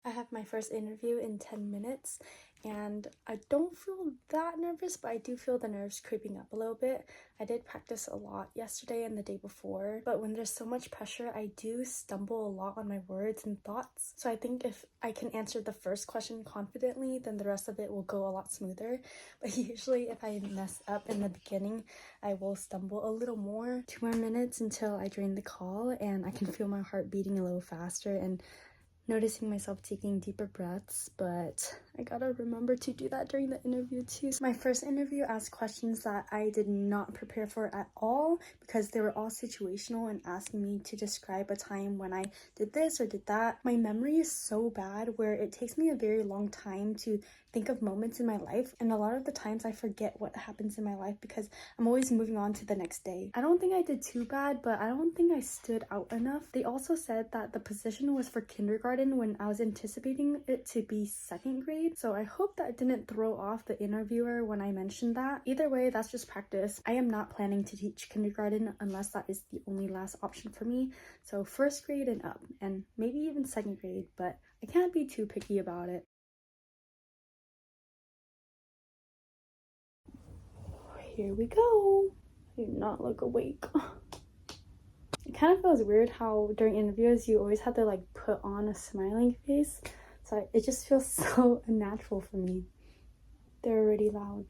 I have my first interview in 10 minutes and I don't feel that nervous, but I do feel the nerves creeping up a little bit. I did practice a lot yesterday and the day before, but when there's so much pressure, I do stumble a lot on my words and thoughts. So I think if I can answer the first question confidently, then the rest of it will go a lot smoother. But usually if I mess up in the beginning, I will stumble a little more. 2 more minutes until I join the call and I can feel my heart beating a little faster and noticing myself taking deeper breaths, but I gotta remember to do that during the interview too. So my first interview asked questions that I did not prepare for at all because they were all situational and asking me to describe a time when I did this or did that. My memory is so bad where it takes me a very long time to think of moments in my life, and a lot of the times I forget what happens in my life because I'm always moving on to the next day. I don't think I did too bad, but I don't think I stood out enough. They also said that the position was for kindergarten when I was anticipating it to be second grade, so I hope that didn't throw off the interviewer when I mentioned that. Either way, that's just practice. I am not planning to teach kindergarten unless that is the only last option for me, so first grade and up, and maybe even second grade, but I can't be too picky about it. Here we go. I do not look awake. It kind of feels weird how during interviews you always have to like put on a smiling face, so it just feels so unnatural for me. They're already loud.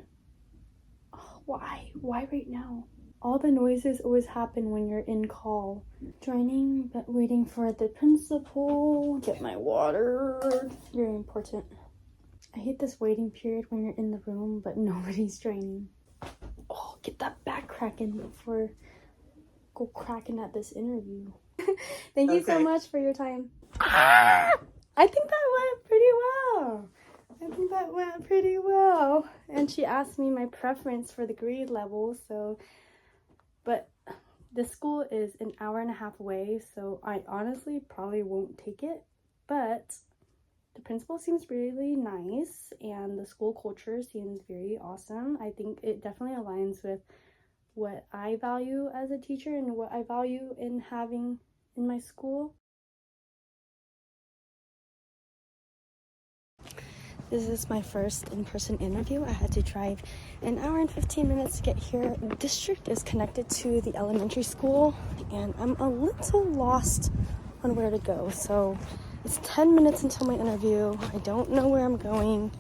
Oh, why right now? All the noises always happen when you're in call. Joining but waiting for the principal. Get my water. Very important. I hate this waiting period when you're in the room but nobody's joining. Oh, get that back cracking before go cracking at this interview. Thank you so much for your time. I think that went pretty well. And she asked me my preference for the grade level, so but the school is an hour and a half away, so I honestly probably won't take it, but the principal seems really nice and the school culture seems very awesome. I think it definitely aligns with what I value as a teacher and what I value in having in my school. This is my first in-person interview. I had to drive an hour and 15 minutes to get here. The district is connected to the elementary school and I'm a little lost on where to go. So it's 10 minutes until my interview. I don't know where I'm going.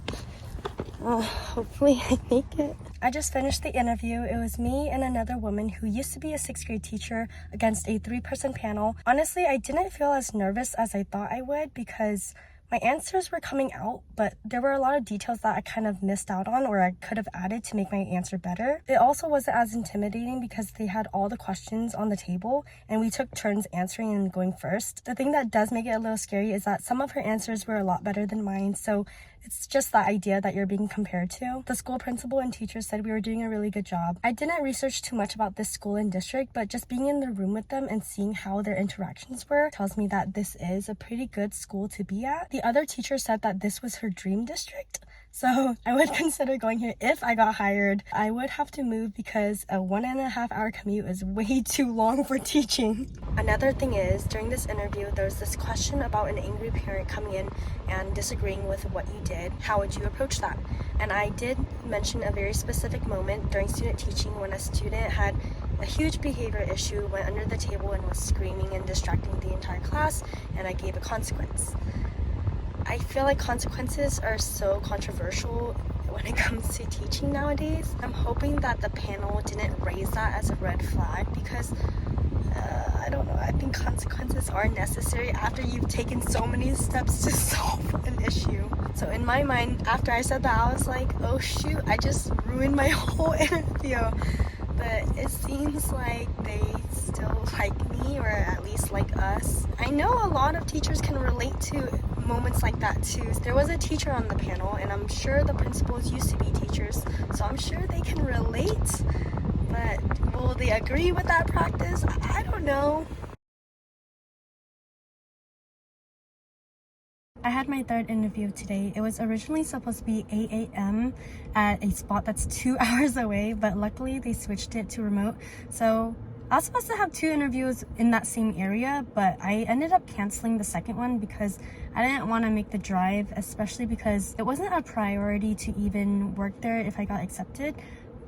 Hopefully I make it. I just finished the interview. It was me and another woman who used to be a 6th grade teacher against a 3-person panel. Honestly, I didn't feel as nervous as I thought I would because my answers were coming out, but there were a lot of details that I kind of missed out on or I could have added to make my answer better. It also wasn't as intimidating because they had all the questions on the table and we took turns answering and going first. The thing that does make it a little scary is that some of her answers were a lot better than mine, so it's just that idea that you're being compared to. The school principal and teachers said we were doing a really good job. I didn't research too much about this school and district, but just being in the room with them and seeing how their interactions were tells me that this is a pretty good school to be at. The other teacher said that this was her dream district, so I would consider going here if I got hired. I would have to move because a 1.5 hour commute is way too long for teaching. Another thing is, during this interview, there's this question about an angry parent coming in and disagreeing with what you did. How would you approach that? And I did mention a very specific moment during student teaching when a student had a huge behavior issue, went under the table and was screaming and distracting the entire class, and I gave a consequence. I feel like consequences are so controversial when it comes to teaching nowadays. I'm hoping that the panel didn't raise that as a red flag because I don't know, I think consequences are necessary after you've taken so many steps to solve an issue. So in my mind, after I said that, I was like, oh shoot, I just ruined my whole interview. But it seems like they still like me, or at least like us. I know a lot of teachers can relate to moments like that too. There was a teacher on the panel and I'm sure the principals used to be teachers, so I'm sure they can relate. But will they agree with that practice? I don't know. I had my third interview today. It was originally supposed to be 8 a.m. at a spot that's 2 hours away, but luckily they switched it to remote. So I was supposed to have 2 interviews in that same area, but I ended up canceling the second one because I didn't want to make the drive, especially because it wasn't a priority to even work there if I got accepted.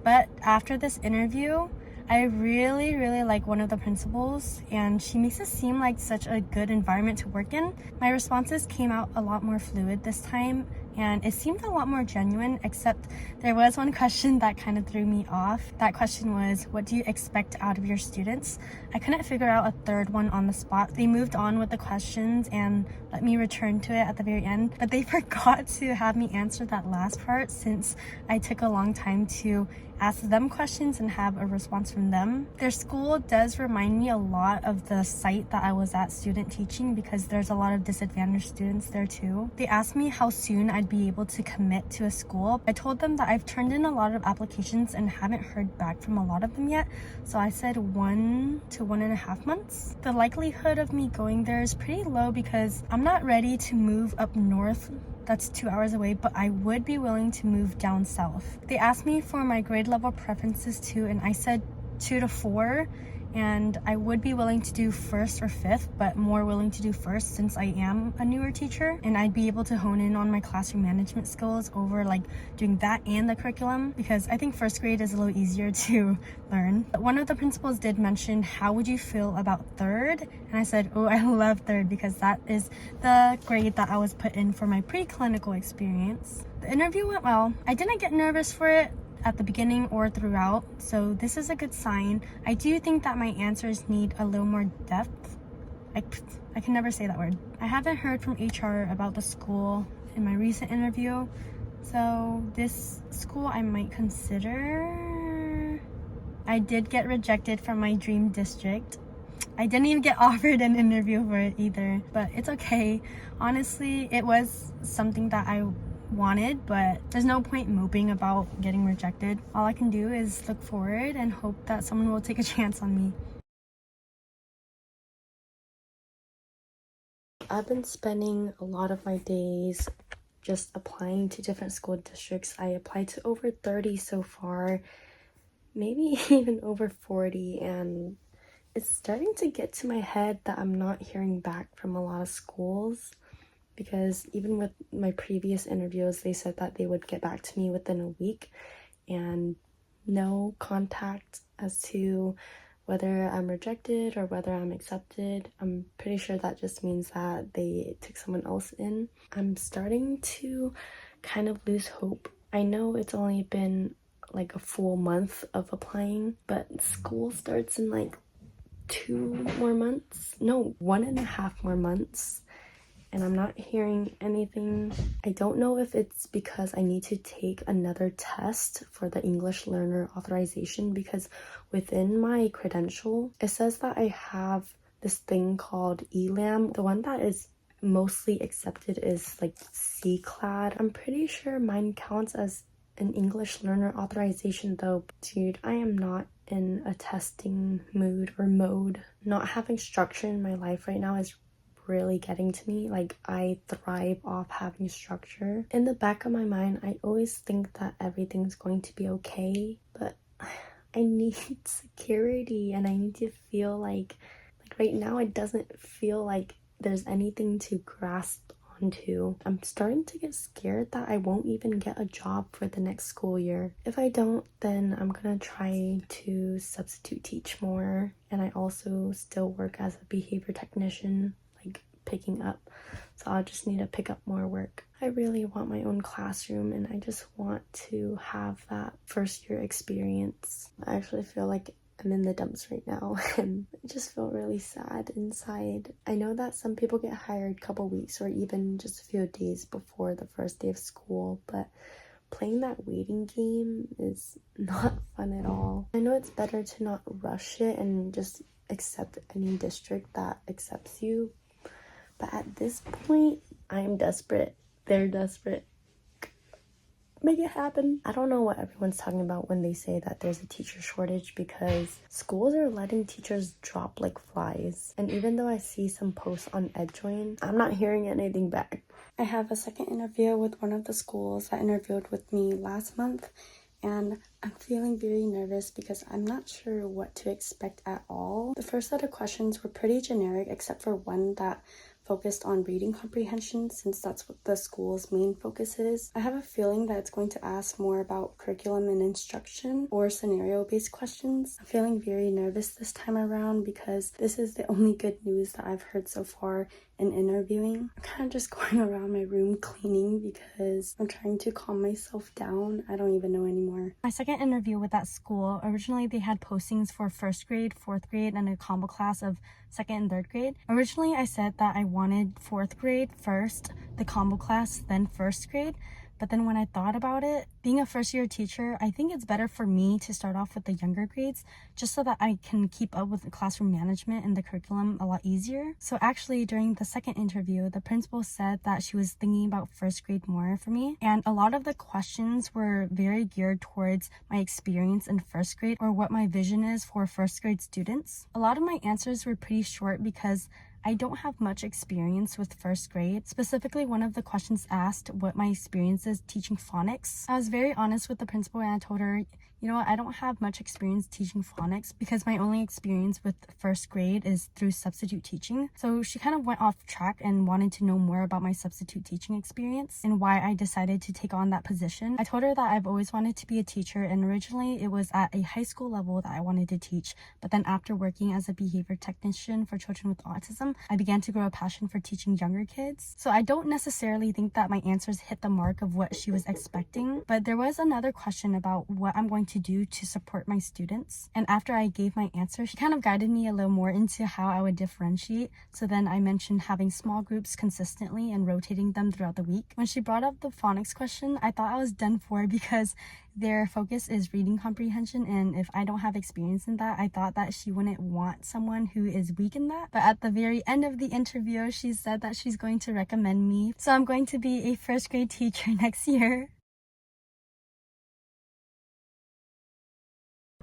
But after this interview, I really like one of the principals, and she makes it seem like such a good environment to work in. My responses came out a lot more fluid this time, and it seemed a lot more genuine, except there was one question that kind of threw me off. That question was, what do you expect out of your students? I couldn't figure out a third one on the spot. They moved on with the questions and let me return to it at the very end, but they forgot to have me answer that last part since I took a long time to ask them questions and have a response from them. Their school does remind me a lot of the site that I was at student teaching because there's a lot of disadvantaged students there too. They asked me how soon I'd be able to commit to a school. I told them that I've turned in a lot of applications and haven't heard back from a lot of them yet, so I said 1 to 1.5 months. The likelihood of me going there is pretty low because I'm not ready to move up north. That's 2 hours away, but I would be willing to move down south. They asked me for my grade level preferences too, and I said 2 to 4, and I would be willing to do 1st or 5th, but more willing to do 1st since I am a newer teacher, and I'd be able to hone in on my classroom management skills over like doing that and the curriculum, because I think 1st grade is a little easier to learn. But one of the principals did mention, how would you feel about 3rd? And I said, oh, I love 3rd because that is the grade that I was put in for my preclinical experience. The interview went well. I didn't get nervous for it at the beginning or throughout, so this is a good sign. I do think that my answers need a little more depth. I can never say that word. I haven't heard from HR about the school in my recent interview, so this school I might consider. I did get rejected from my dream district. I didn't even get offered an interview for it either, but it's okay. Honestly, it was something that I wanted, but there's no point moping about getting rejected. All I can do is look forward and hope that someone will take a chance on me. I've been spending a lot of my days just applying to different school districts. I applied to over 30 so far, maybe even over 40, and it's starting to get to my head that I'm not hearing back from a lot of schools, because even with my previous interviews, they said that they would get back to me within a week, and no contact as to whether I'm rejected or whether I'm accepted. I'm pretty sure that just means that they took someone else in. I'm starting to kind of lose hope. I know it's only been like a full month of applying, but school starts in like 2 more months. No, 1.5 more months. And I'm not hearing anything. I don't know if it's because I need to take another test for the English learner authorization, because within my credential, it says that I have this thing called ELAM. The one that is mostly accepted is like C-clad. I'm pretty sure mine counts as an English learner authorization though. Dude, I am not in a testing mood or mode. Not having structure in my life right now is really getting to me. Like, I thrive off having structure. In the back of my mind, I always think that everything's going to be okay, but I need security, and I need to feel like right now it doesn't feel like there's anything to grasp onto. I'm starting to get scared that I won't even get a job for the next school year. If I don't, then I'm gonna try to substitute teach more, and I also still work as a behavior technician, picking up, so I'll just need to pick up more work. I really want my own classroom, and I just want to have that first year experience. I actually feel like I'm in the dumps right now, and I just feel really sad inside. I know that some people get hired a couple weeks or even just a few days before the first day of school, but playing that waiting game is not fun at all. I know it's better to not rush it and just accept any district that accepts you, but at this point, I'm desperate. They're desperate. Make it happen. I don't know what everyone's talking about when they say that there's a teacher shortage, because schools are letting teachers drop like flies. And even though I see some posts on EdJoin, I'm not hearing anything back. I have a second interview with one of the schools that interviewed with me last month, and I'm feeling very nervous because I'm not sure what to expect at all. The first set of questions were pretty generic except for one that focused on reading comprehension since that's what the school's main focus is. I have a feeling that it's going to ask more about curriculum and instruction or scenario-based questions. I'm feeling very nervous this time around because this is the only good news that I've heard so far in interviewing. I'm kind of just going around my room cleaning because I'm trying to calm myself down. I don't even know anymore. My second interview with that school, originally they had postings for 1st grade, 4th grade, and a combo class of 2nd and 3rd grade. Originally I said that I wanted 4th grade first, the combo class, then 1st grade. But then when I thought about it, being a first-year teacher, I think it's better for me to start off with the younger grades just so that I can keep up with the classroom management and the curriculum a lot easier. So actually, during the second interview, the principal said that she was thinking about 1st grade more for me. And a lot of the questions were very geared towards my experience in 1st grade or what my vision is for 1st grade students. A lot of my answers were pretty short because I don't have much experience with 1st grade. Specifically, one of the questions asked what my experience is teaching phonics. I was very honest with the principal and I told her, you know what, I don't have much experience teaching phonics because my only experience with 1st grade is through substitute teaching. So she kind of went off track and wanted to know more about my substitute teaching experience and why I decided to take on that position. I told her that I've always wanted to be a teacher, and originally it was at a high school level that I wanted to teach. But then after working as a behavior technician for children with autism, I began to grow a passion for teaching younger kids. So I don't necessarily think that my answers hit the mark of what she was expecting, but there was another question about what I'm going to do to support my students. And after I gave my answer, she kind of guided me a little more into how I would differentiate. So then I mentioned having small groups consistently and rotating them throughout the week. When she brought up the phonics question, I thought I was done for because their focus is reading comprehension, and if I don't have experience in that, I thought that she wouldn't want someone who is weak in that. But at the very end of the interview, she said that she's going to recommend me. So I'm going to be a 1st grade teacher next year.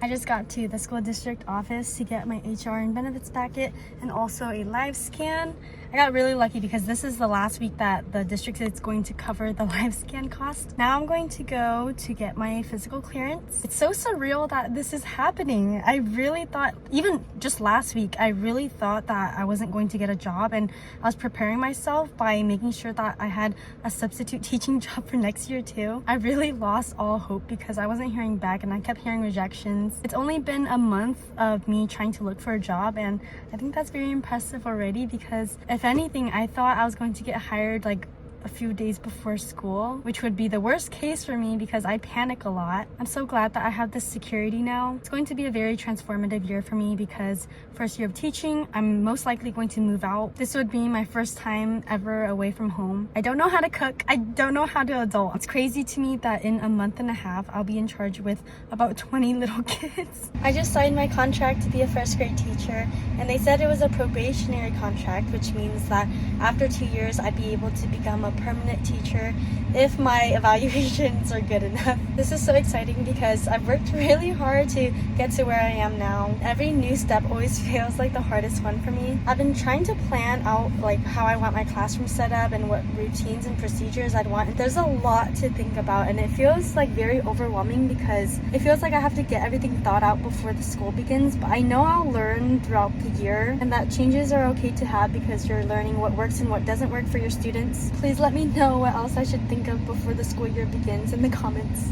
I just got to the school district office to get my HR and benefits packet and also a live scan. I got really lucky because this is the last week that the district is going to cover the live scan cost. Now I'm going to go to get my physical clearance. It's so surreal that this is happening. I really thought, even just last week, I really thought that I wasn't going to get a job, and I was preparing myself by making sure that I had a substitute teaching job for next year too. I really lost all hope because I wasn't hearing back and I kept hearing rejections. It's only been a month of me trying to look for a job, and I think that's very impressive already because if anything, I thought I was going to get hired like a few days before school, which would be the worst case for me because I panic a lot. I'm so glad that I have this security now. It's going to be a very transformative year for me because 1st year of teaching, I'm most likely going to move out. This would be my first time ever away from home. I don't know how to cook. I don't know how to adult. It's crazy to me that in a month and a half, I'll be in charge with about 20 little kids. I just signed my contract to be a 1st grade teacher, and they said it was a probationary contract, which means that after 2 years, I'd be able to become a permanent teacher if my evaluations are good enough. This is so exciting because I've worked really hard to get to where I am now. Every new step always feels like the hardest one for me. I've been trying to plan out like how I want my classroom set up and what routines and procedures I'd want. There's a lot to think about, and it feels like very overwhelming because it feels like I have to get everything thought out before the school begins, but I know I'll learn throughout the year, and that changes are okay to have because you're learning what works and what doesn't work for your students. Please let me know what else I should think of before the school year begins in the comments.